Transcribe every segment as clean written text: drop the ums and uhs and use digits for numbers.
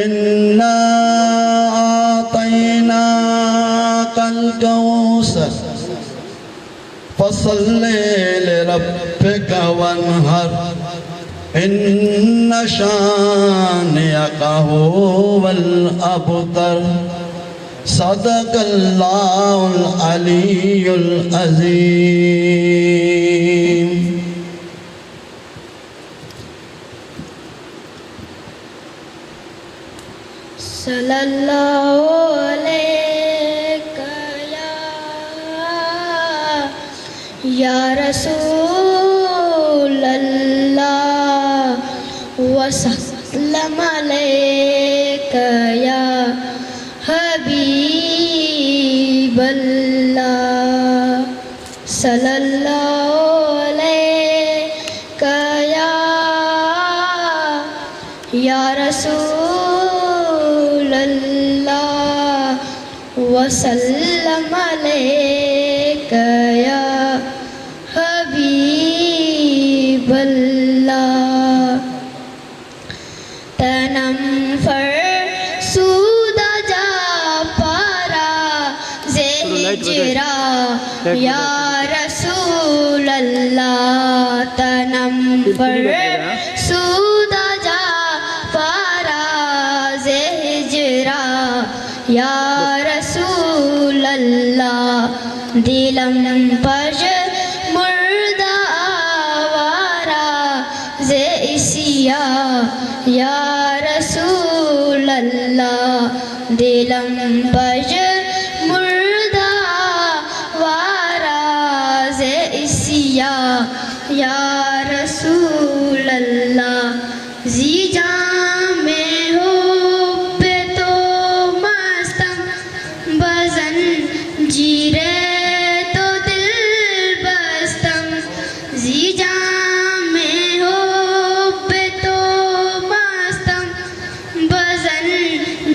إنا أعطيناك الكوثر فصل لربك وانهر إن شانئك هو الأبتر صدق الله العلي العظيم. صلی اللہ علیہ یا رسول اللہ وسلم علیک یا حبیب اللہ صلی اللہ علیہ یا رسول اللہ وسلم علیک یا حبیب اللہ تنم فرسودہ جا پارا زہجرا یا رسول اللہ تنم فرسودہ جا پارا زہجرا یا رسول اللہ دلم پج مردہ آوارا زیسیا یا رسول اللہ دلم پج مردہ آوارا زیسیا یا رسول اللہ زی جام میں ہو پہ تو مستم بزن جیرے تو دل بستم زی جام میں ہو پہ تو مستم بزن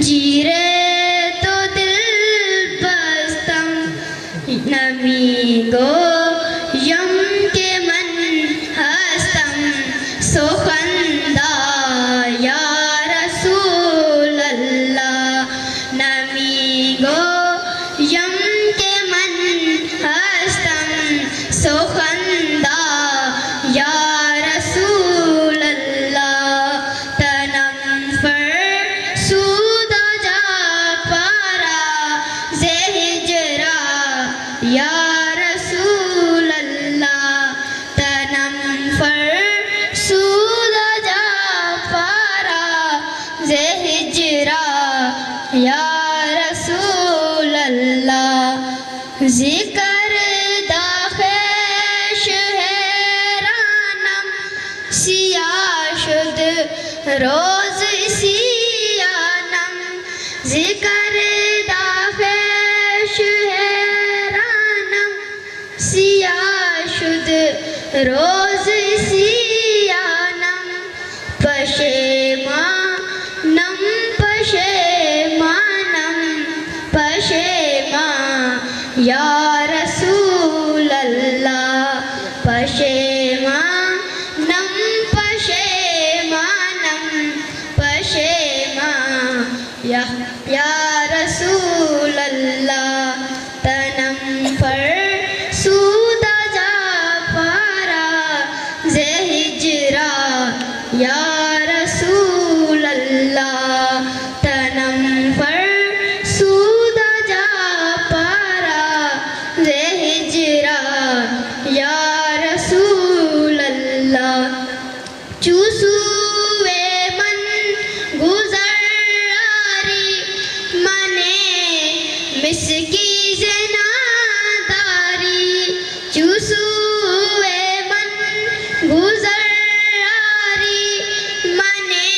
جیرے تو دل بستم نمی گو یم کے من ہستم سخندہ یا رسول اللہ نمی گو یم کے من ہستم سخندہ یا رسول اللہ تنم فرسودہ جا پارا زہجرا یا رسول اللہ تنم فرسودہ جا پارا زہجرا یا رسول اللہ ذکر داخش حیرانم سیاہ شد روز سیانم ذکر داخش حیرانم سیاہ شد روز سیانم پشیمانم پشیمانم پشیمان یا رسول اللہ پشیمانم پشیمانم پشیمان یا رسول اللہ تنم فرسودہ جا پارا زہجرا یا رسول اللہ تنم فرسودہ جا پارا زہجرا یا رسول اللہ چوسوے من گزراری منے مسکی زناداری چوسوے من گزراری منے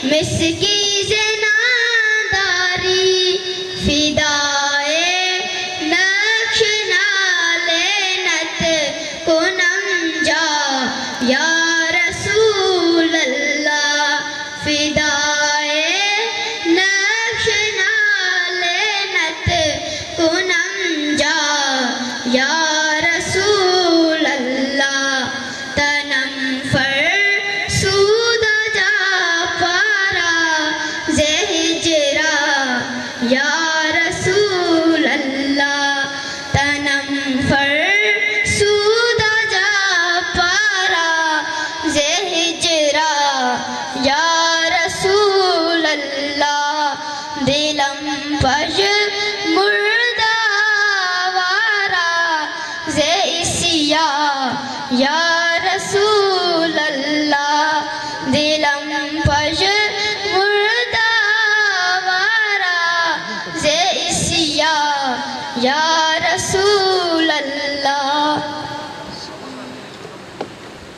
مسکی زناداری فدائے نقش نالینت کنم جا یا رسول اللہ فدائے نقش نالینت کنم جا یا رسول اللہ تنم فرسودہ جا پارا فجر